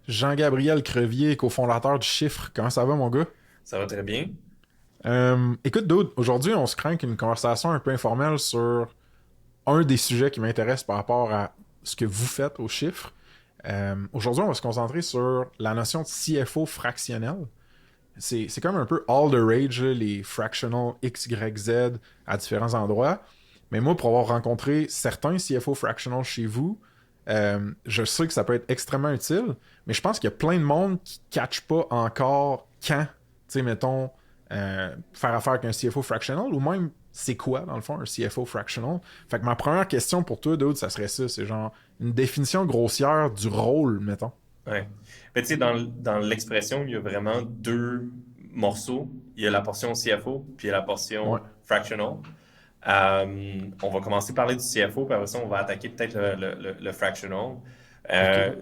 Jean-Gabriel Crevier, cofondateur du Chiffre. Comment ça va, mon gars? Ça va très bien. Écoute, Dude, aujourd'hui, on se craint une conversation un peu informelle sur un des sujets qui m'intéresse par rapport à ce que vous faites au Chiffre. Aujourd'hui, on va se concentrer sur la notion de CFO fractionnel. C'est comme un peu all the rage, là, les fractional X, Y, Z à différents endroits. Mais moi, pour avoir rencontré certains CFO fractional chez vous, je sais que ça peut être extrêmement utile, mais je pense qu'il y a plein de monde qui ne catch pas encore quand, tu sais, mettons, faire affaire avec un CFO fractional, ou même c'est quoi, dans le fond, un CFO fractional. Fait que ma première question pour toi, Dude, ça serait ça, c'est genre une définition grossière du rôle, mettons. Ouais. Mais tu sais, dans l'expression, il y a vraiment deux morceaux. Il y a la portion CFO, puis il y a la Ouais. portion fractional. On va commencer par parler du CFO, puis après ça, on va attaquer peut-être le fractional. Ok. Euh,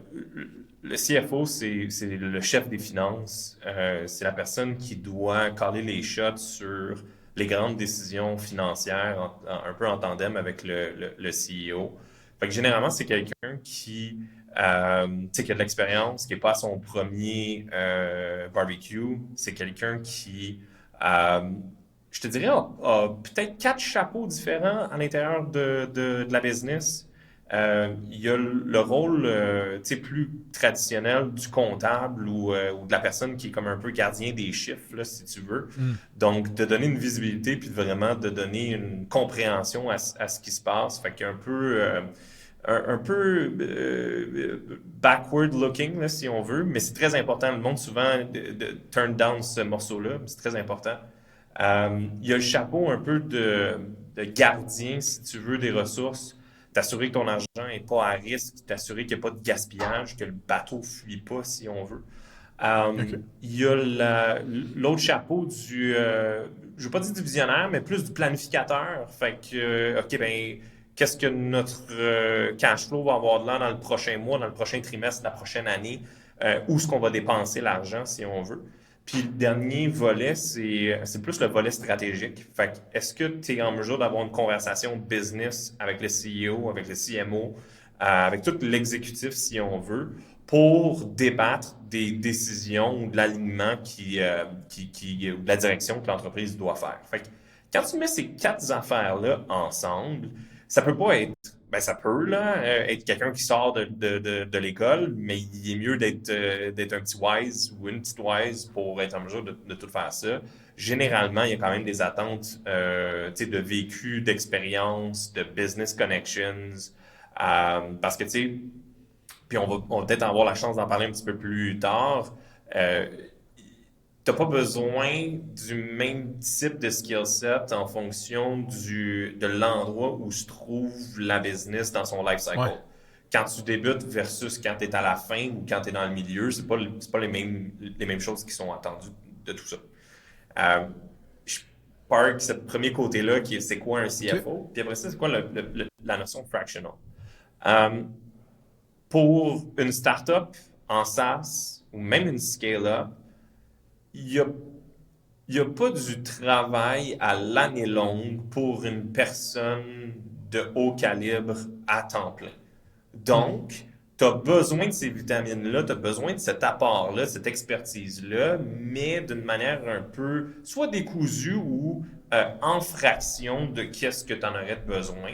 le CFO, c'est le chef des finances. C'est la personne qui doit caler les shots sur les grandes décisions financières, un peu en tandem avec le CEO. Fait que généralement, c'est quelqu'un tu sais, qui a de l'expérience, qui n'est pas à son premier barbecue. C'est quelqu'un qui, euh, je te dirais, a peut-être quatre chapeaux différents à l'intérieur de la business. Il y a le rôle tu sais, plus traditionnel du comptable ou de la personne qui est comme un peu gardien des chiffres, là, si tu veux. Hmm. Donc, de donner une visibilité puis vraiment de donner une compréhension à ce qui se passe. Fait qu'il y a un peu backward looking, là, si on veut, mais c'est très important. Le monde souvent de turn down ce morceau-là, c'est très important. Il y a le chapeau un peu de gardien, si tu veux, des ressources. T'assurer que ton argent n'est pas à risque, t'assurer qu'il n'y a pas de gaspillage, que le bateau ne fuit pas, si on veut. Ok. Il y a l'autre chapeau je ne veux pas dire du visionnaire, mais plus du planificateur. Fait que, OK, ben, qu'est-ce que notre cash flow va avoir de l'air dans le prochain mois, dans le prochain trimestre, la prochaine année, où est-ce qu'on va dépenser l'argent, si on veut. Puis le dernier volet, c'est plus le volet stratégique. Fait que, est-ce que tu es en mesure d'avoir une conversation business avec le CEO, avec le CMO, avec tout l'exécutif, si on veut, pour débattre des décisions ou de l'alignement ou de la direction que l'entreprise doit faire. Fait que quand tu mets ces quatre affaires-là ensemble, ça peut pas être, ben ça peut là, être quelqu'un qui sort de l'école, mais il est mieux d'être un petit wise ou une petite wise pour être en mesure de tout faire ça. Généralement, il y a quand même des attentes tu sais, de vécu, d'expérience, de business connections. Parce que, tu sais, puis on va peut-être avoir la chance d'en parler un petit peu plus tard. Euh, T'as pas besoin du même type de skill set en fonction de l'endroit où se trouve la business dans son life cycle. Ouais. Quand tu débutes versus quand tu es à la fin ou quand tu es dans le milieu, c'est pas les mêmes choses qui sont attendues de tout ça. Euh, je pars avec ce premier côté-là qui est c'est quoi un Ok. CFO, puis après ça, c'est quoi la notion fractional. Euh, pour une startup en SaaS ou même une scale-up, il n'y a, il y a pas du travail à l'année longue pour une personne de haut calibre à temps plein. Hmm. Donc, tu as besoin de ces vitamines-là, tu as besoin de cet apport-là, cette expertise-là, mais d'une manière un peu soit décousue ou en fraction de qu'est-ce que tu en aurais besoin.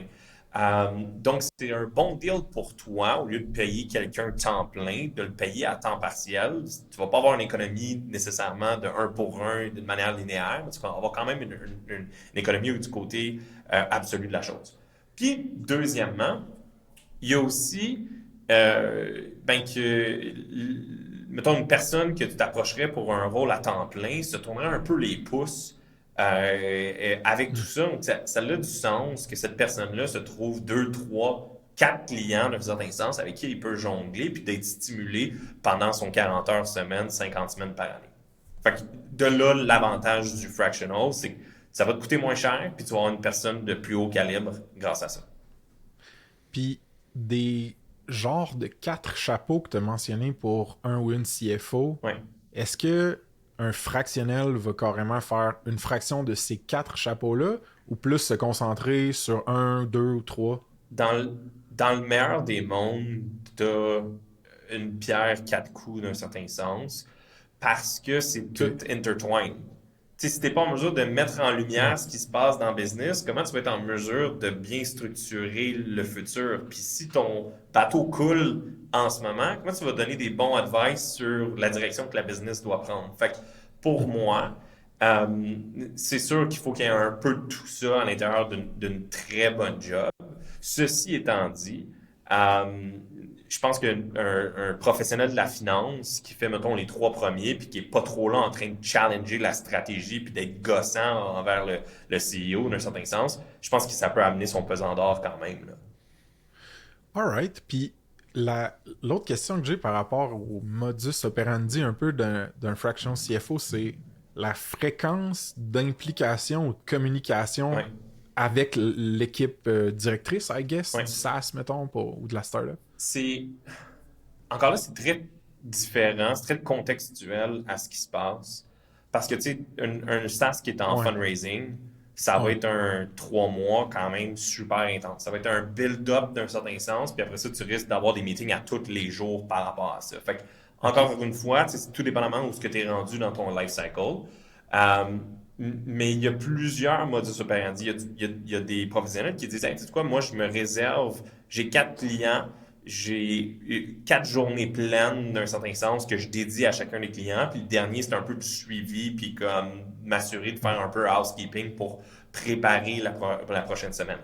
Donc, c'est un bon deal pour toi, au lieu de payer quelqu'un temps plein, de le payer à temps partiel. Tu vas pas avoir une économie nécessairement de un pour un d'une manière linéaire, mais tu vas avoir quand même une économie du côté absolu de la chose. Puis, deuxièmement, il y a aussi ben que, mettons, une personne que tu t'approcherais pour un rôle à temps plein se tournerait un peu les pouces avec tout Hmm. ça. Donc, ça a du sens que cette personne-là se trouve deux, trois, quatre clients d'un certain sens avec qui il peut jongler puis d'être stimulé pendant son 40 heures semaine, 50 semaines par année. Fait que de là, l'avantage du fractional, c'est que ça va te coûter moins cher puis tu vas avoir une personne de plus haut calibre grâce à ça. Puis des genres de quatre chapeaux que tu as mentionnés pour un ou une CFO, Ouais. est-ce que un fractionnel va carrément faire une fraction de ces quatre chapeaux-là ou plus se concentrer sur un, deux ou trois? dans le, dans le meilleur des mondes, t'as une pierre quatre coups d'un certain sens parce que c'est tout intertwined. Tu sais, si t'es pas en mesure de mettre en Ouais. lumière ce qui se passe dans le business, comment tu vas être en mesure de bien structurer le futur? Puis si ton bateau coule en ce moment, comment tu vas donner des bons advice sur la direction que la business doit prendre? Fait que pour moi, c'est sûr qu'il faut qu'il y ait un peu de tout ça à l'intérieur d'une très bonne job. Ceci étant dit, euh, je pense qu'un professionnel de la finance qui fait, mettons, les trois premiers, puis qui est pas trop là en train de challenger la stratégie, puis d'être gossant envers le CEO d'un certain sens, je pense que ça peut amener son pesant d'or quand même, là. Alright. Puis l'autre question que j'ai par rapport au modus operandi un peu d'un fraction CFO, c'est la fréquence d'implication ou de communication Ouais, avec l'équipe directrice, I guess, ouais. du SaaS, mettons, ou de la startup. C'est encore là, c'est très différent, c'est très contextuel à ce qui se passe. Parce que, tu sais, un SaaS qui est en Ouais. fundraising, ça va Ouais. être un 3 mois quand même super intense. Ça va être un build-up d'un certain sens, puis après ça, tu risques d'avoir des meetings à tous les jours par rapport à ça. Fait que, OK. encore une fois, tu sais, c'est tout dépendamment où ce que tu es rendu dans ton life cycle. Euh, mais il y a plusieurs modus operandi. Il y a des professionnels qui disent, hey, tu sais quoi, moi, je me réserve, j'ai 4 clients, j'ai 4 journées pleines d'un certain sens que je dédie à chacun des clients. Puis le dernier, c'est un peu du suivi, puis comme m'assurer de faire un peu housekeeping pour préparer la prochaine semaine.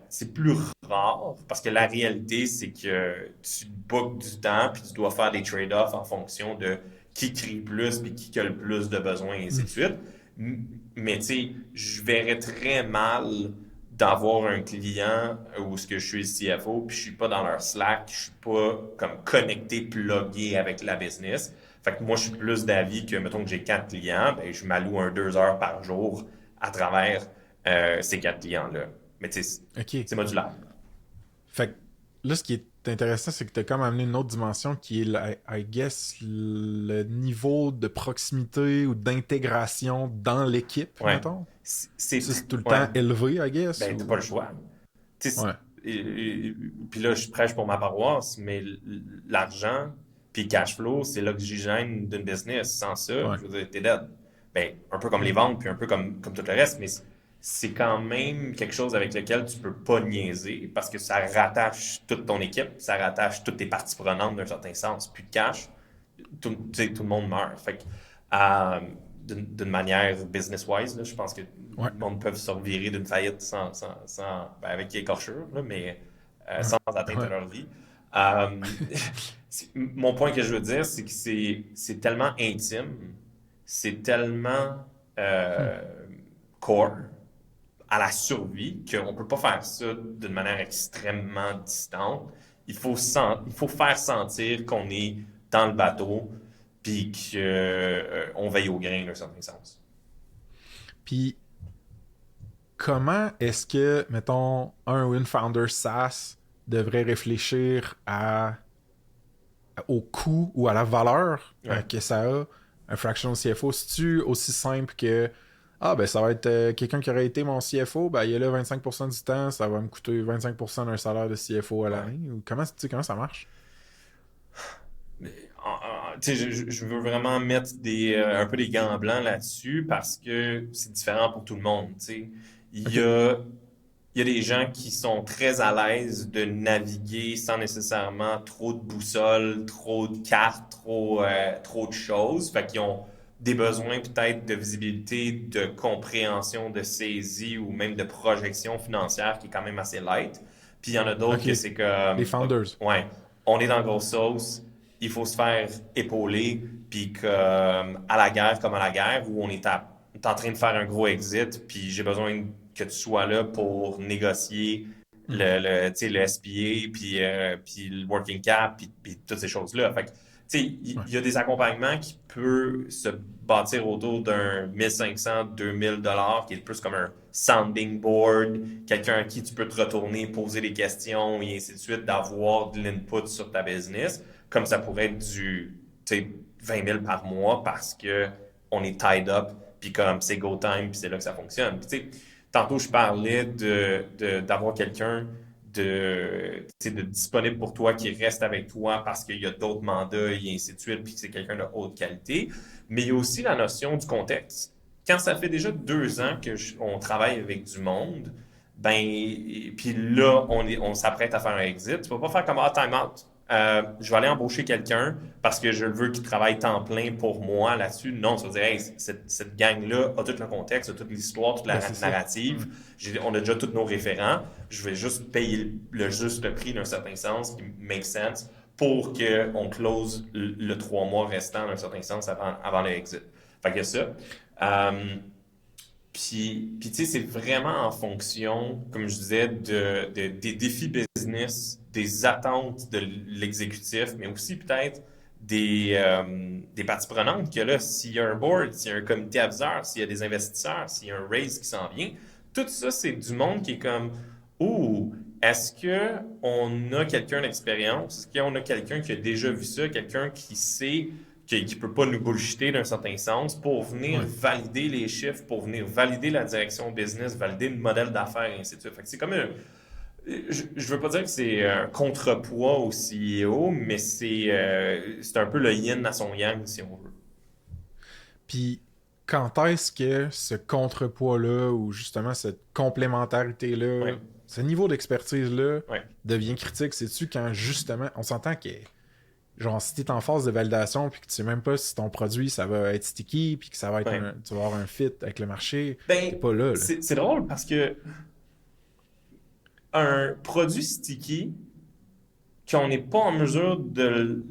C'est plus rare parce que la réalité, c'est que tu bookes du temps, puis tu dois faire des trade-offs en fonction de qui crie plus, puis qui a le plus de besoins, et ainsi de suite. Mais tu sais, je verrais très mal d'avoir un client où ce que je suis le CFO, puis je suis pas dans leur Slack, je suis pas comme connecté, plugué avec la business. Fait que moi, je suis plus d'avis que, mettons que j'ai 4 clients, ben, je m'alloue 2 heures par jour à travers ces 4 clients-là. Mais tu sais, OK. c'est modulaire. Fait que là, ce qui est intéressant, c'est que tu as comme amené une autre dimension qui est, I guess, le niveau de proximité ou d'intégration dans l'équipe, Ouais. mettons. C'est Ça, c'est tout le ouais. temps élevé, I guess, Ben, t'as ou... pas le choix. Tu sais, Ouais. puis là, je prêche pour ma paroisse, mais l'argent puis le cash flow, c'est l'oxygène d'une business. Sans ça, Ouais. je veux dire, t'es dead. Ben, un peu comme les Hmm. ventes, puis un peu comme tout le reste, mais c'est quand même quelque chose avec lequel tu peux pas niaiser parce que ça rattache toute ton équipe, ça rattache toutes tes parties prenantes d'un certain sens. Plus de cash, tu sais, tout le monde meurt. Fait que, euh, d'une manière business-wise, là, je pense que Ouais. le monde peut se revirer d'une faillite ben, avec écorchure, là, mais Ouais. sans atteinte à Ouais. leur vie. Euh, mon point que je veux dire, c'est que c'est tellement intime, c'est tellement Hmm. euh, core à la survie qu'on ne peut pas faire ça d'une manière extrêmement distante. Il faut faire sentir qu'on est dans le bateau puis qu'on veille au grain d'un certain sens. Puis, comment est-ce que, mettons, un ou une founder SaaS devrait réfléchir au coût ou à la valeur Ouais. que ça a, un fractional CFO? C'est-tu aussi simple que ah, ben ça va être quelqu'un qui aurait été mon CFO, ben il est là 25% du temps, ça va me coûter 25% d'un salaire de CFO à Ouais. l'année? Ou comment, tu sais, comment ça marche? Tu sais, je veux vraiment mettre un peu des gants blancs là-dessus parce que c'est différent pour tout le monde. Tu sais. Il y OK. a, il y a des gens qui sont très à l'aise de naviguer sans nécessairement trop de boussoles, trop de cartes, trop de choses. Fait qu'ils ont des besoins peut-être de visibilité, de compréhension, de saisie ou même de projection financière qui est quand même assez light. Puis il y en a d'autres OK. que c'est Les comme, founders. ouais, on est dans la grosse sauce, il faut se faire épauler, puis comme à la guerre comme à la guerre, où on est en train de faire un gros exit, puis j'ai besoin que tu sois là pour négocier Hmm. tu sais, le SPA, puis le working cap, puis toutes ces choses-là. Fait que, tu sais, Ouais. il y a des accompagnements qui peuvent se bâtir autour d'un 1500, 2000 dollars, qui est plus comme un sounding board, quelqu'un à qui tu peux te retourner, poser des questions et ainsi de suite, d'avoir de l'input sur ta business, comme ça pourrait être tu sais, 20 000 par mois parce que on est tied up, puis comme c'est go time, puis c'est là que ça fonctionne. Puis, tu sais, tantôt, je parlais d'avoir quelqu'un de disponible pour toi, qui reste avec toi parce qu'il y a d'autres mandats et ainsi de suite, puis que c'est quelqu'un de haute qualité. Mais il y a aussi la notion du contexte. Quand ça fait déjà 2 ans on travaille avec du monde, ben, puis là, on s'apprête à faire un exit, tu vas pas faire comme time out. Je vais aller embaucher quelqu'un parce que je veux qu'il travaille temps plein pour moi là-dessus. Non, tu vas dire, hey, cette gang-là a tout le contexte, a toute l'histoire, toute la narrative. On a déjà tous nos référents. Je vais juste payer le juste prix d'un certain sens qui make sense pour qu'on close le 3 mois restant d'un certain sens avant le exit. Fait que ça. Puis tu sais, c'est vraiment en fonction, comme je disais, des défis business, des attentes de l'exécutif, mais aussi peut-être des parties prenantes que là, s'il y a un board, s'il y a un comité aviseur, s'il y a des investisseurs, s'il y a un raise qui s'en vient, tout ça, c'est du monde qui est comme, oh, est-ce qu'on a quelqu'un d'expérience? Est-ce qu'on a quelqu'un qui a déjà vu ça, quelqu'un qui sait qui ne peut pas nous bullshiter d'un certain sens pour venir valider les chiffres, pour venir valider la direction business, valider le modèle d'affaires et ainsi de suite. Fait que c'est comme je ne veux pas dire que c'est un contrepoids au CEO, mais c'est un peu le yin à son yang, si on veut. Puis, quand est-ce que ce contrepoids-là, ou justement cette complémentarité-là, ce niveau d'expertise-là devient critique? C'est-tu quand, justement, on s'entend que genre, si t'es en phase de validation puis que tu sais même pas si ton produit, ça va être sticky puis que ça va être tu vas avoir un fit avec le marché, t'es pas là. C'est drôle parce que un produit sticky, qu'on n'est pas en mesure de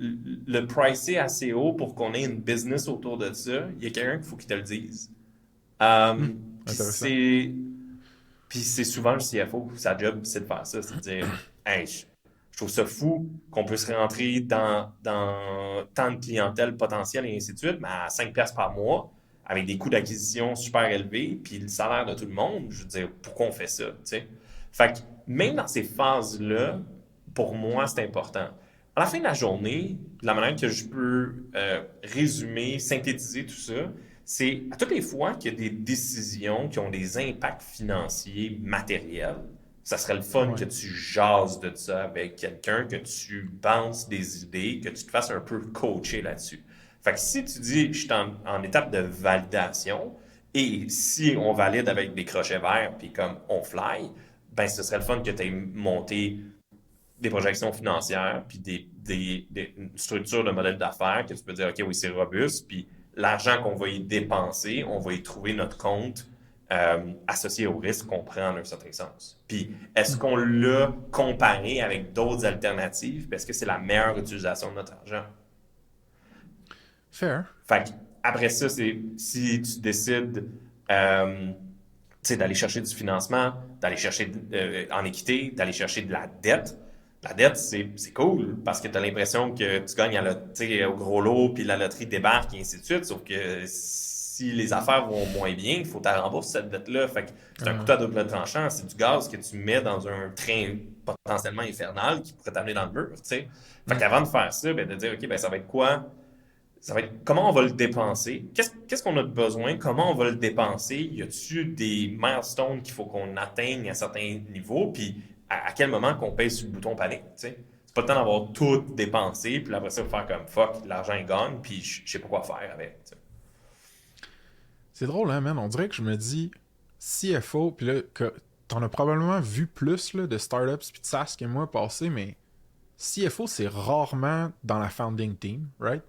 le pricer assez haut pour qu'on ait une business autour de ça, il y a quelqu'un qu'il faut qu'il te le dise. Puis c'est souvent le CFO, sa job, c'est de faire ça, c'est de dire « Hey, je trouve ça fou qu'on puisse rentrer dans tant de clientèle potentielle et ainsi de suite, mais à 5$ par mois, avec des coûts d'acquisition super élevés, puis le salaire de tout le monde, je veux dire, pourquoi on fait ça, tu sais? Fait que même dans ces phases-là, pour moi, c'est important. À la fin de la journée, la manière que je peux résumer, synthétiser tout ça, c'est à toutes les fois qu'il y a des décisions qui ont des impacts financiers matériels, ça serait le fun que tu jases de ça avec quelqu'un, que tu penses des idées, que tu te fasses un peu coacher là-dessus. Fait que si tu dis, je suis en étape de validation, et si on valide avec des crochets verts, puis comme on fly, ben ce serait le fun que tu aies monté des projections financières, puis une structure de modèle d'affaires, que tu peux dire, OK, oui, c'est robuste, puis l'argent qu'on va y dépenser, on va y trouver notre compte associé au risque qu'on prend dans un certain sens. Puis, est-ce qu'on l'a comparé avec d'autres alternatives? Parce que c'est la meilleure utilisation de notre argent. Fair. Fait après ça, c'est si tu décides d'aller chercher du financement, d'aller chercher en équité, d'aller chercher de la dette. La dette, c'est cool parce que tu as l'impression que tu gagnes au gros lot, puis la loterie débarque et ainsi de suite. Sauf que si les affaires vont moins bien, il faut que tu rembourses cette dette-là. Fait que c'est un couteau à double tranchant. C'est du gaz que tu mets dans un train potentiellement infernal qui pourrait t'amener dans le mur. T'sais. Fait qu'avant de faire ça, de dire, OK, ben ça va être quoi? Ça va être comment on va le dépenser? Qu'est-ce qu'on a de besoin? Comment on va le dépenser? Y a-t-il des milestones qu'il faut qu'on atteigne à certains niveaux? Puis à quel moment qu'on pèse sur le bouton panique? C'est pas le temps d'avoir tout dépensé, puis après ça, faire comme fuck, l'argent est gone, puis je sais pas quoi faire avec. T'sais. C'est drôle, hein, man? On dirait que je me dis CFO, puis là, que t'en as probablement vu plus là, de startups puis de SaaS que moi passé, mais CFO, c'est rarement dans la founding team, right?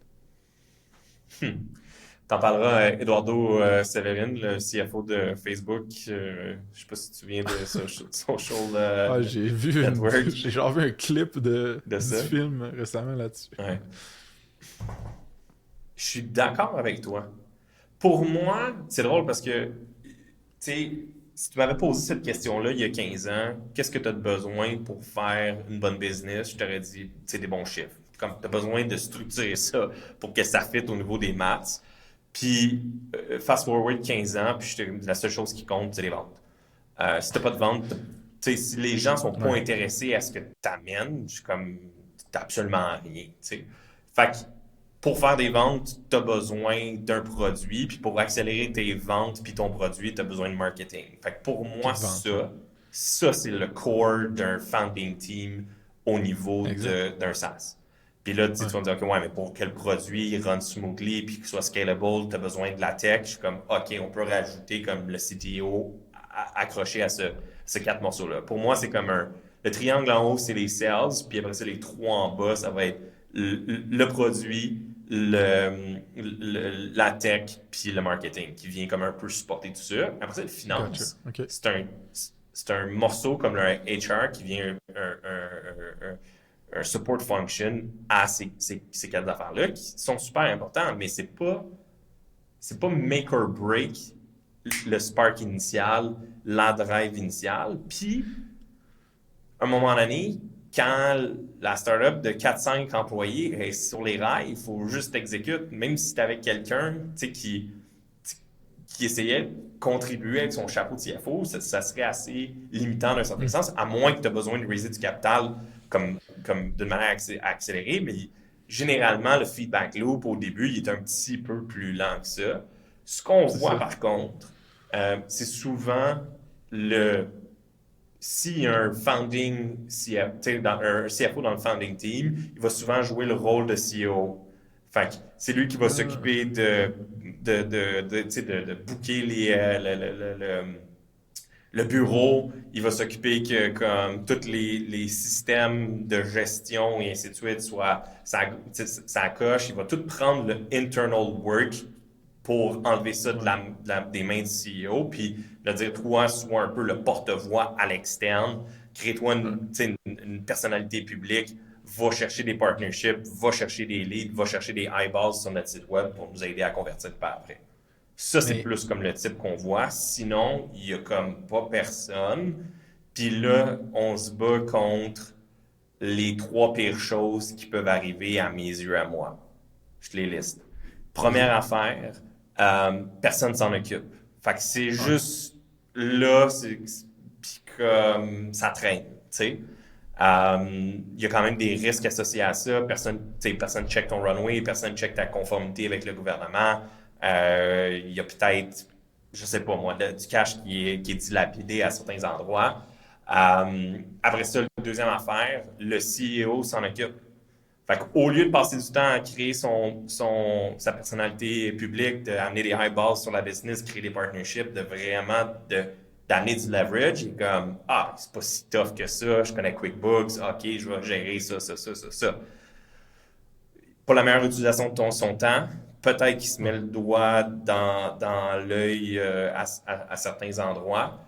T'en parleras à Eduardo Severin, le CFO de Facebook. Je sais pas si tu viens de Social j'ai Network. J'ai genre vu un clip du ça. film récemment là-dessus. Ouais. Je suis d'accord avec toi. Pour moi, c'est drôle parce que, tu sais, si tu m'avais posé cette question-là il y a 15 ans, qu'est-ce que tu as besoin pour faire une bonne business? Je t'aurais dit, c'est des bons chiffres. Comme tu as besoin de structurer ça pour que ça fitte au niveau des maths. Puis, fast forward 15 ans, puis la seule chose qui compte, c'est les ventes. Si tu n'as pas de vente, si les gens sont pas intéressés à ce que tu amènes, comme, tu absolument rien. T'sais. Fait que, pour faire des ventes, tu as besoin d'un produit, puis pour accélérer tes ventes puis ton produit, tu as besoin de marketing. Fait que pour moi, ça, Ça, c'est le core d'un founding team au niveau Exact. d'un SaaS. Puis là, tu Ouais. vas me dire, OK, ouais, mais pour que le produit run smoothly puis qu'il soit scalable, tu as besoin de la tech. Je suis comme, OK, on peut rajouter comme le CTO accroché à ces 4 morceaux-là. Pour moi, c'est comme le triangle en haut, c'est les sales, puis après ça, les 3 en bas, ça va être le produit, la tech, puis le marketing, qui vient comme un peu supporter tout ça. Après ça, le Gotcha. finance, OK. c'est un morceau comme le HR qui vient un support function à ces 4 affaires-là qui sont super importants, mais c'est pas make or break le spark initial, la drive initiale. Puis, à un moment donné, quand la startup de 4-5 employés est sur les rails, il faut juste exécuter, même si tu avec quelqu'un qui essayait de contribuer avec son chapeau de CFO, ça serait assez limitant d'un certain sens, à moins que tu aies besoin de raiser du capital comme d'une manière accélérée, mais généralement, le feedback loop au début, il est un petit peu plus lent que ça. Ce qu'on voit par contre, c'est souvent s'il y a un founding, un CFO dans le founding team, il va souvent jouer le rôle de CEO. Fait que c'est lui qui va s'occuper de booker le bureau, il va s'occuper que comme tous les systèmes de gestion et ainsi de suite soient ça coche, il va tout prendre le internal work pour enlever ça des mains du CEO, puis de dire, toi, sois un peu le porte-voix à l'externe, crée-toi une personnalité publique, va chercher des partnerships, va chercher des leads, va chercher des eyeballs sur notre site web pour nous aider à convertir par après. Ça, c'est Mais plus comme le type qu'on voit. Sinon, il y a comme pas personne. Puis là, on se bat contre les 3 pires choses qui peuvent arriver à mes yeux à moi. Je te les liste. Première affaire, personne s'en occupe. Fait que c'est juste là, puis comme ça traîne, tu sais. Il y a quand même des risques associés à ça. Personne check ton runway, personne check ta conformité avec le gouvernement. Il y a peut-être, je sais pas moi, du cash qui est dilapidé à certains endroits. Après ça, la deuxième affaire, le CEO s'en occupe. Fait qu'au lieu de passer du temps à créer sa personnalité publique, d'amener des eyeballs sur la business, créer des partnerships, d'amener du leverage, il est comme, c'est pas si tough que ça, je connais QuickBooks, ok, je vais gérer ça. Pas la meilleure utilisation de son temps, peut-être qu'il se met le doigt dans l'œil à certains endroits.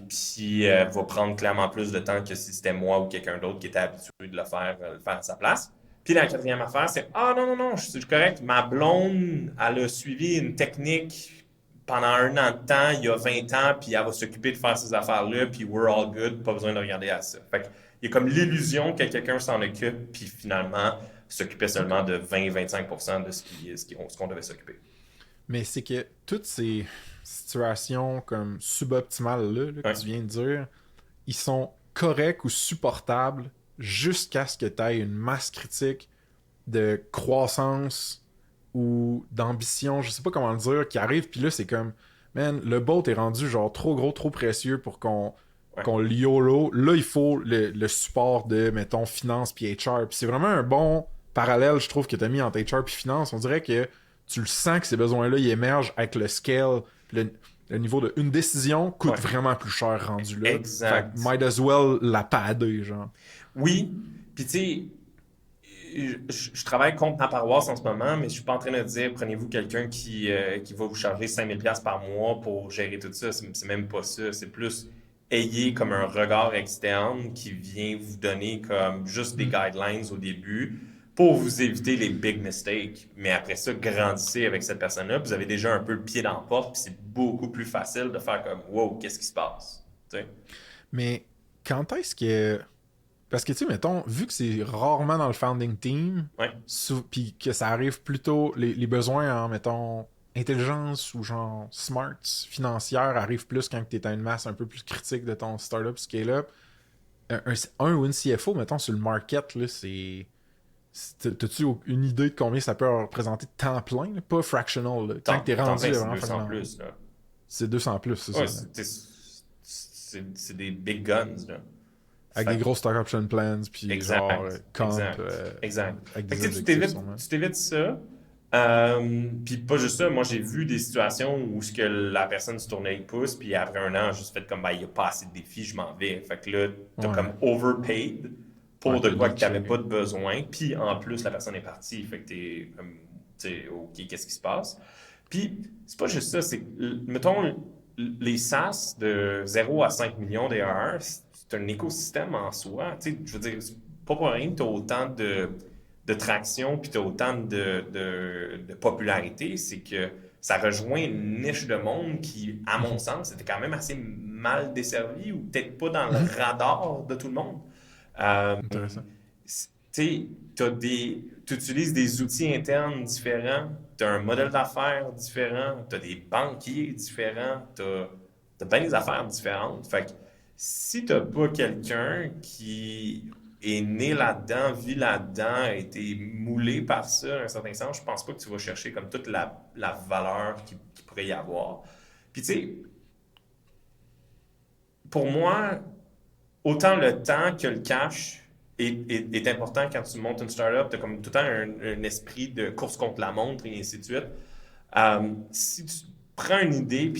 Puis va prendre clairement plus de temps que si c'était moi ou quelqu'un d'autre qui était habitué de le faire à sa place. Puis la quatrième affaire, c'est non, je suis correct. Ma blonde, elle a suivi une technique pendant 1 an de temps, il y a 20 ans, puis elle va s'occuper de faire ces affaires-là, puis we're all good, pas besoin de regarder à ça. Fait il y a comme l'illusion que quelqu'un s'en occupe, puis finalement, s'occupait seulement de 20-25% de ce qu'on devait s'occuper. Mais c'est que toutes ces situations comme suboptimales là, que tu viens de dire, ils sont corrects ou supportables jusqu'à ce que tu aies une masse critique de croissance ou d'ambition, je sais pas comment le dire, qui arrive, puis là c'est comme, man, le boat est rendu genre trop gros, trop précieux pour qu'on le YOLO. Là, il faut le support de, mettons, finance puis HR. Puis c'est vraiment un bon parallèle, je trouve, que tu as mis entre HR puis finance. On dirait que tu le sens que ces besoins-là, ils émergent avec le scale, le niveau de une décision coûte vraiment plus cher rendu là. Exact. Fait que might as well la padder, genre. Oui, puis tu sais, je travaille contre ma paroisse en ce moment, mais je suis pas en train de dire prenez-vous quelqu'un qui va vous charger 5000$ par mois pour gérer tout ça. C'est même pas ça. C'est plus ayez comme un regard externe qui vient vous donner comme juste des guidelines au début pour vous éviter les big mistakes. Mais après ça, grandissez avec cette personne-là. Vous avez déjà un peu le pied dans la porte, puis c'est beaucoup plus facile de faire comme wow, qu'est-ce qui se passe? T'sais? Mais quand est-ce que. Parce que, tu sais, mettons, vu que c'est rarement dans le founding team, puis que ça arrive plutôt, les besoins en, mettons, intelligence ou genre smarts financières arrivent plus quand tu es à une masse un peu plus critique de ton startup, scale-up. Un ou une CFO, mettons, sur le market, là, c'est. T'as-tu une idée de combien ça peut représenter de temps plein? Là? Pas fractional. Là. Quand t'es rendu, c'est vraiment 200 plus. Là. C'est 200 plus, c'est Ouais, ça. c'est des big guns, là. Avec Fait des gros stock option plans, puis genre comp, exact. avec Fait des que objectifs sûrement. tu t'évites ça. Puis pas juste ça, moi j'ai vu des situations où ce que la personne se tournait le pouce, puis après un an, juste fait comme, ben, il n'y a pas assez de défis, je m'en vais. Fait que là, t'as Ouais. comme overpaid pour Ouais, de t'as quoi que leaché. t'avais pas de besoin, puis en plus, la personne est partie. Fait que t'es comme, tu sais, OK, qu'est-ce qui se passe? Puis c'est pas juste ça, c'est, mettons, les SaaS de 0 à 5 millions d'ARR, c'est un écosystème en soi. Tu sais, je veux dire, c'est pas pour rien que t'as autant de traction puis tu as autant de popularité, c'est que ça rejoint une niche de monde qui, à mon sens, était quand même assez mal desservie ou peut-être pas dans le radar de tout le monde. Intéressant. Tu utilises des outils internes différents, tu as un modèle d'affaires différent, tu as des banquiers différents, tu as bien des affaires différentes. Fait que si tu n'as pas quelqu'un qui est né là-dedans, vit là-dedans, a été moulé par ça, dans un certain sens, je pense pas que tu vas chercher comme toute la valeur qu'il pourrait y avoir. Puis tu sais, pour moi, autant le temps que le cash est important quand tu montes une startup. Tu as comme tout le temps un esprit de course contre la montre et ainsi de suite. Si tu prends une idée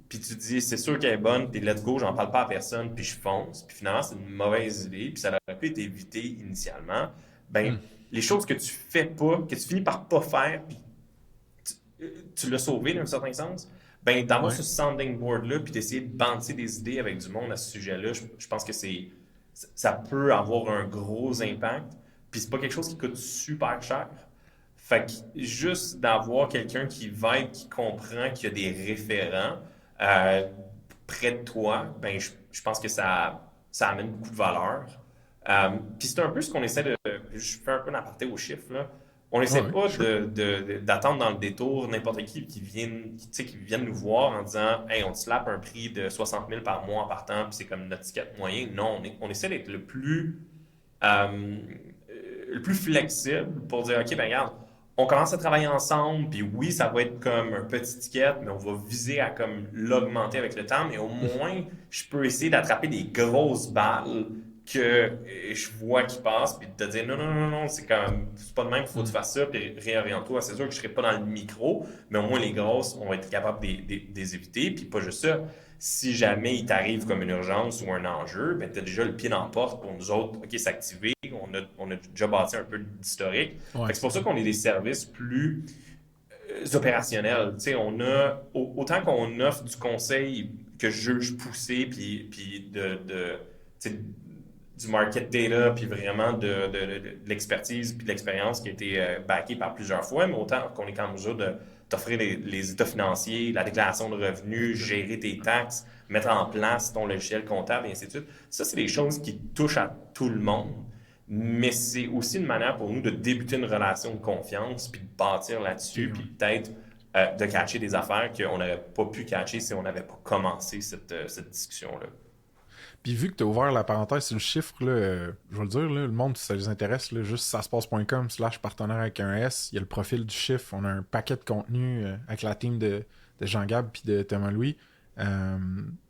puis tu dis c'est sûr qu'elle est bonne, puis let's go, j'en parle pas à personne, puis je fonce, puis finalement c'est une mauvaise idée, puis ça aurait pu être évité initialement, ben Hmm. les choses que tu fais pas, que tu finis par pas faire, puis tu l'as sauvé d'un certain sens, ben d'avoir Ouais. ce sounding board-là, puis d'essayer de banter des idées avec du monde à ce sujet-là, je pense que ça peut avoir un gros impact. Puis c'est pas quelque chose qui coûte super cher. Fait que juste d'avoir quelqu'un qui va qui comprend, qui a des référents euh, près de toi, ben je pense que ça amène beaucoup de valeur. Puis c'est un peu ce qu'on essaie de. Je fais un peu d'aparté aux chiffres, là. On Ouais, n'essaie ouais, pas sure. d'attendre dans le détour n'importe qui vienne, qui vienne nous voir en disant hey, on te slappe un prix de 60 000 par mois en partant, puis c'est comme notre ticket moyen. Non, on essaie d'être euh, le plus flexible pour dire OK, ben regarde, on commence à travailler ensemble, puis oui, ça va être comme un petit ticket, mais on va viser à comme l'augmenter avec le temps, mais au moins, je peux essayer d'attraper des grosses balles que je vois qui passent, puis de te dire non, non, non, non, c'est comme, c'est pas de même, il faut que tu Hmm. fasses ça, puis réoriente-toi. C'est sûr que je serai pas dans le micro, mais au moins les grosses, on va être capable de les éviter, puis pas juste ça. Si jamais il t'arrive comme une urgence ou un enjeu, ben, tu as déjà le pied dans la porte pour nous autres, OK, s'activer. On a déjà bâti un peu d'historique. Ouais. C'est pour ça qu'on est des services plus opérationnels. Tu sais, autant qu'on offre du conseil que je juge poussé, puis tu sais, du market data, puis vraiment de l'expertise, puis de l'expérience qui a été backée par plusieurs fois, mais autant qu'on est en mesure de t'offrir les états financiers, la déclaration de revenus, Ok. gérer tes taxes, mettre en place ton logiciel comptable, et ainsi de suite. Ça, c'est des choses qui touchent à tout le monde, mais c'est aussi une manière pour nous de débuter une relation de confiance, puis de bâtir Ok, là-dessus, puis ouais. peut-être de catcher des affaires qu'on n'aurait pas pu catcher si on n'avait pas commencé cette discussion-là. Puis vu que tu as ouvert la parenthèse sur le chiffre, là, je vais le dire, là, le monde, si ça les intéresse, là, juste saspace.com/partenaire avec un S, il y a le profil du chiffre, on a un paquet de contenu avec la team de Jean-Gab puis de Thomas Louis. Euh,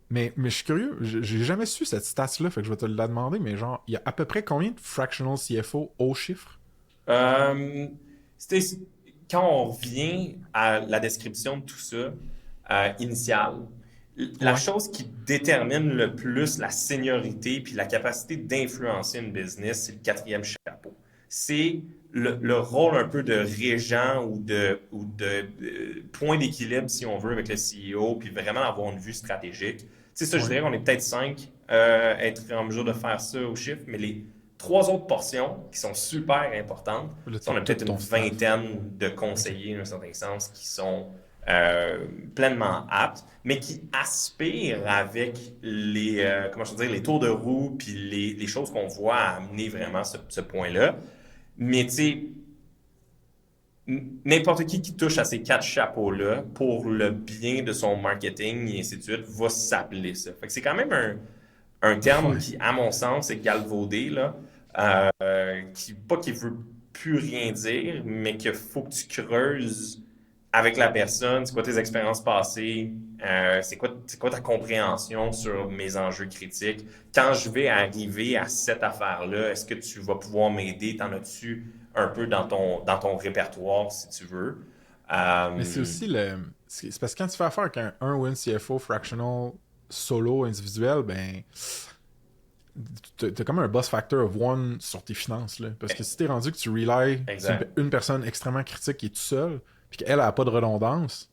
mais je suis curieux, j'ai jamais su cette stat-là, fait que je vais te la demander, mais genre, il y a à peu près combien de fractional CFO au chiffre? Euh, c'était- Quand on revient à la description de tout ça, initiale, la Ouais, chose qui détermine le plus la seniorité puis la capacité d'influencer une business, c'est le quatrième chapeau. C'est le rôle un peu de régent ou de point d'équilibre, si on veut, avec le CEO, puis vraiment avoir une vue stratégique. Tu sais, ça, je ouais. dirais qu'on est peut-être cinq être en mesure de faire ça au chiffre, mais les trois autres portions qui sont super importantes, Là, on a tout peut-être une ton staff. vingtaine de Ok. conseillers, dans un certain sens, qui sont pleinement aptes, mais qui aspirent avec comment je veux dire, les tours de roue puis les choses qu'on voit à amener vraiment ce point-là. Mais tu sais, n'importe qui touche à ces quatre chapeaux-là pour le bien de son marketing et ainsi de suite va s'appeler ça. Fait que c'est quand même un terme Ouais. qui, à mon sens, est galvaudé, là, pas qu'il veut plus rien dire, mais qu'il faut que tu creuses avec la personne, c'est quoi tes expériences passées, c'est quoi ta compréhension sur mes enjeux critiques? Quand je vais arriver à cette affaire-là, est-ce que tu vas pouvoir m'aider? T'en as-tu un peu dans ton répertoire, si tu veux? Mais c'est Euh, aussi le. C'est parce que quand tu fais affaire avec un ou une CFO fractional solo individuel, ben. T'as comme un boss factor of one sur tes finances, là. Parce que si t'es rendu que tu relies sur exact. une personne extrêmement critique qui est tout seul, puis qu'elle a pas de redondance,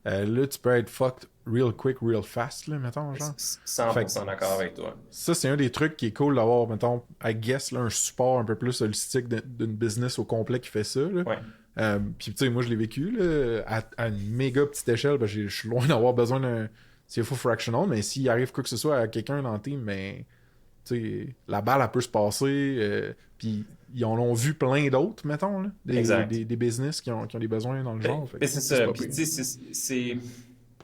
là, tu peux être fucked real quick, real fast, là, mettons, genre. Fait que 100% d'accord avec toi. ça, c'est un des trucs qui est cool d'avoir, mettons, I guess, là, un support un peu plus holistique d'une business au complet qui fait ça, là. Ouais. Puis, tu sais, moi, je l'ai vécu, là, à une méga petite échelle, parce que je suis loin d'avoir besoin d'un CFO fractional, mais s'il arrive quoi que ce soit à quelqu'un dans le team, mais t'sais, la balle, elle peut se passer. Puis ils en ont vu plein d'autres, mettons, là, Exact. des business qui ont des besoins dans le genre. Fait que C'est c'est ça. pas Puis, pire. tu sais,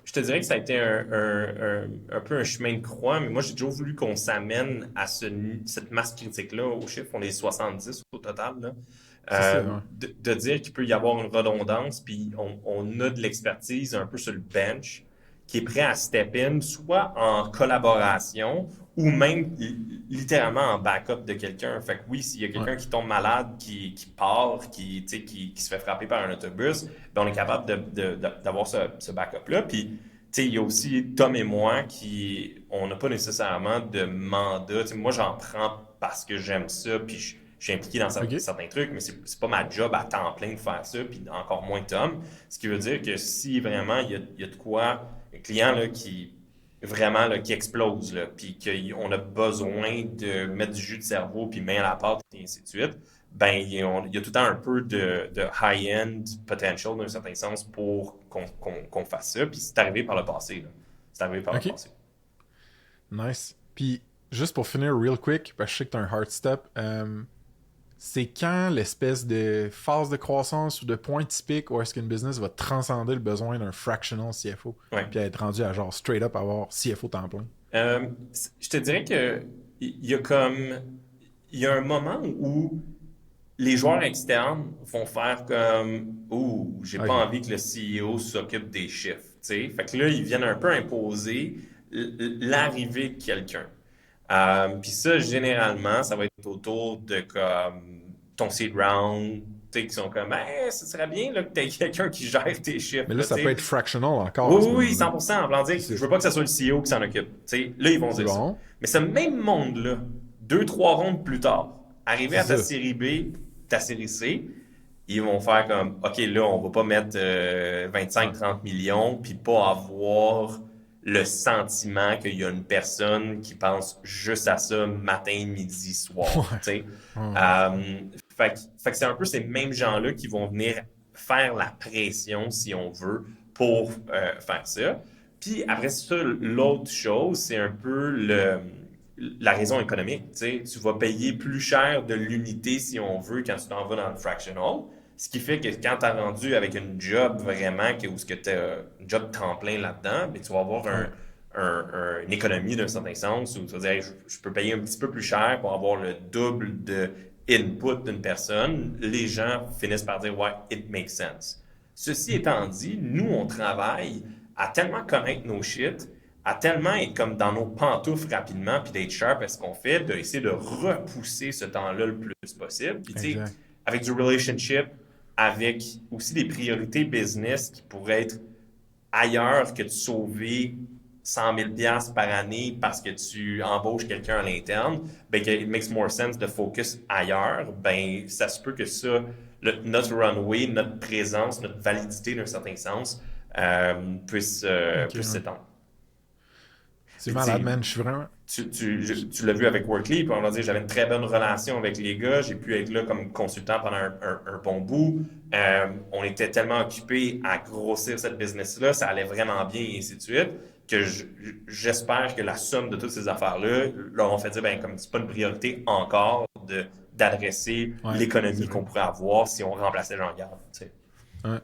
je te dirais que ça a été un peu un chemin de croix, mais moi, j'ai toujours voulu qu'on s'amène à cette masse critique-là. Au chiffre, on est 70 au total, là. C'est ça, ouais. De dire qu'il peut y avoir une redondance, puis on a de l'expertise un peu sur le bench qui est prêt à step in, soit en collaboration ou même littéralement en backup de quelqu'un. Fait que oui, s'il y a Ouais. quelqu'un qui tombe malade, qui part, qui se fait frapper par un autobus, ben on est capable d'avoir ce backup-là. Puis, tu sais, il y a aussi Tom et moi on n'a pas nécessairement de mandat. Tu sais, moi, j'en prends parce que j'aime ça, puis je suis impliqué dans OK. certains trucs, mais c'est pas ma job à temps plein de faire ça, puis encore moins Tom. Ce qui veut dire que si vraiment il y a de quoi, un client là, qui vraiment là, qui explose, là, puis qu'on a besoin de mettre du jus de cerveau, puis main à la pâte, et ainsi de suite, ben il y a tout le temps un peu de high-end potential d'un certain sens pour qu'on fasse ça, puis c'est arrivé par le passé. Là. C'est arrivé par le OK. passé. Nice. Puis, juste pour finir real quick, parce que je sais que t'as un hard step, c'est quand l'espèce de phase de croissance ou de point typique où est-ce qu'une business va transcender le besoin d'un fractional CFO, Ouais. puis être rendu à genre straight up avoir CFO temps plein. Euh, je te dirais que il y a un moment où les joueurs externes vont faire comme ouh, j'ai pas OK. envie que le CEO s'occupe des chiffres, tu sais. Fait que là ils viennent un peu imposer l'arrivée de quelqu'un. Puis ça généralement ça va être autour de comme ton seed round, tu sais qui sont comme ça serait bien là, que tu aies quelqu'un qui gère tes chiffres Mais là, là, tu ça peut sais. être fractional encore Oui, à ce oui, oui, moment-là. 100%. En voulant dire, C'est je ça. veux pas que ce soit le CEO qui s'en occupe. Tu sais, là, ils vont C'est dire ça. bon. Mais ce même monde-là, deux, trois rondes plus tard, arrivé C'est à ta ça. série B, ta série C, ils vont faire comme, OK, là, on va pas mettre 25-30 millions, puis pas avoir le sentiment qu'il y a une personne qui pense juste à ça matin, midi, soir. Tu sais. Ouais. Euh, fait que c'est un peu ces mêmes gens-là qui vont venir faire la pression, si on veut, pour faire ça. Puis après ça, l'autre chose, c'est un peu la raison économique. Tu sais, tu vas payer plus cher de l'unité, si on veut, quand tu t'en vas dans le fractional. Ce qui fait que quand tu as rendu avec une job vraiment, où tu as un job temps plein là-dedans, ben, tu vas avoir Ouais. une économie d'un certain sens où tu vas dire hey, je peux payer un petit peu plus cher pour avoir le double de input d'une personne. Les gens finissent par dire ouais, it makes sense. Ceci étant dit, nous, on travaille à tellement connaître nos shit, à tellement être comme dans nos pantoufles rapidement, puis d'être sharp à ce qu'on fait, d'essayer de repousser ce temps-là le plus possible. Puis tu sais, Exact. avec du relationship, avec aussi des priorités business qui pourraient être ailleurs que de sauver 100 000 $ par année parce que tu embauches quelqu'un à l'interne, ben que it makes more sense de focus ailleurs, ben ça se peut que ça, notre runway, notre présence, notre validité d'un certain sens Ok, puisse ouais. s'étendre. C'est Puis tu malade, sais, man. Je suis vraiment. tu l'as vu avec Workly, puis on va dire j'avais une très bonne relation avec les gars, j'ai pu être là comme consultant pendant un bon bout. On était tellement occupés à grossir cette business-là, ça allait vraiment bien et ainsi de suite, que j'espère que la somme de toutes ces affaires-là leur ont fait dire, ben comme c'est pas une priorité encore d'adresser Ouais, c'est l'économie vrai. qu'on pourrait avoir si on remplaçait Jean-Gard. Tu sais. Ouais,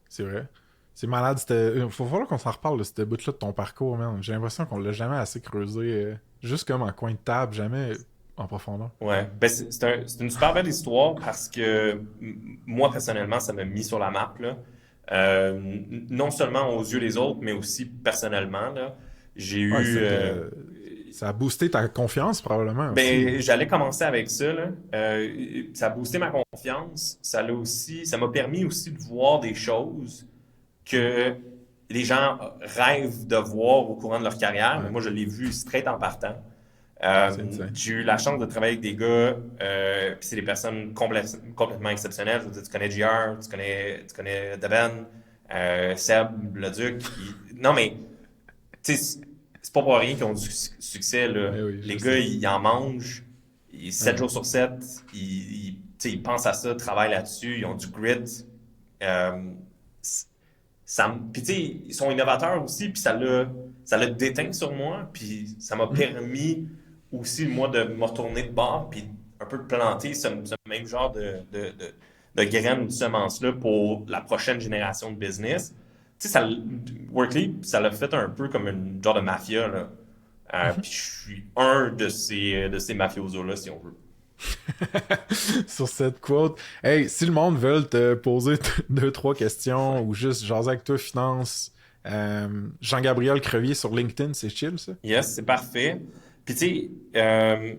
c'est vrai. C'est malade. Il faut falloir qu'on s'en reparle de cette bout-là de ton parcours, man. J'ai l'impression qu'on l'a jamais assez creusé. Juste comme en coin de table, jamais en profondeur. Ouais, ben c'est une super belle histoire parce que moi personnellement, ça m'a mis sur la map là. Non seulement aux yeux des autres, mais aussi personnellement, là. J'ai Ouais, eu... ça a boosté ta confiance probablement aussi. ben, j'allais commencer avec ça, là. Ça a boosté ma confiance. Ça m'a permis aussi de voir des choses que les gens rêvent de voir au courant de leur carrière, mais Ouais, moi, je l'ai vu straight en partant. c'est insane. J'ai eu la chance de travailler avec des gars, puis c'est des personnes complètement exceptionnelles. Je veux dire, tu connais JR, tu connais Devin, Seb, le Duc. Non, mais, tu sais, c'est pas pour rien qu'ils ont du succès, là. Mais oui, Les je gars, sais. ils en mangent, 7 Ouais. jours sur 7, tu sais, ils pensent à ça, travaillent là-dessus, ils ont du grit. Euh, puis tu sais, ils sont innovateurs aussi, puis ça l'a déteint sur moi, puis ça m'a Mhm. permis aussi, moi, de me retourner de bord, puis un peu de planter ce même genre de graines, de semences-là pour la prochaine génération de business. Tu sais, Workly, ça l'a fait un peu comme une genre de mafia, là. Puis je suis un de ces mafiosos-là, si on veut. Sur cette quote. Hey, si le monde veut te poser deux, trois questions Ouais. ou juste jaser avec toi finance, Jean-Gabriel Crevier sur LinkedIn, c'est chill ça? Yes, c'est parfait. Puis tu sais,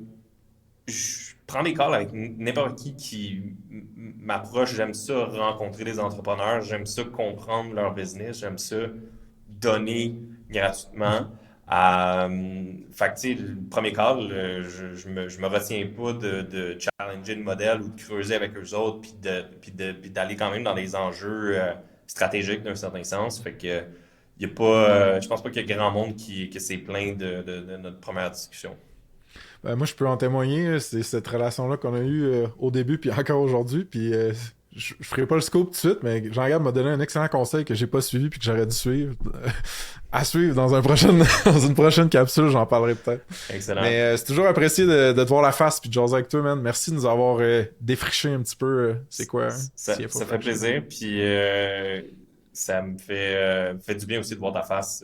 je prends des calls avec n'importe qui m'approche. J'aime ça rencontrer des entrepreneurs. J'aime ça comprendre leur business. J'aime ça donner gratuitement. Fait que, tu sais, le premier call, je me retiens pas de challenger le modèle ou de creuser avec eux autres, puis d'aller quand même dans des enjeux stratégiques d'un certain sens. Fait que, y a pas, je pense pas qu'il y a grand monde qui s'est plaint de notre première discussion. Ben, moi, je peux en témoigner, c'est cette relation-là qu'on a eue au début puis encore aujourd'hui. Puis je ferai pas le scoop tout de suite, mais Jean-Gab m'a donné un excellent conseil que j'ai pas suivi puis que j'aurais dû suivre. À suivre dans dans une prochaine capsule, j'en parlerai peut-être. Excellent. Mais c'est toujours apprécié de te voir la face puis de jaser avec toi, man. Merci de nous avoir défriché un petit peu c'est quoi un Ça, CFO ça fait fractionné. plaisir, puis ça me fait du bien aussi de voir ta face.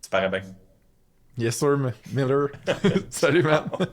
Tu parais bien. Yes sir, Miller. Salut, man. Ciao.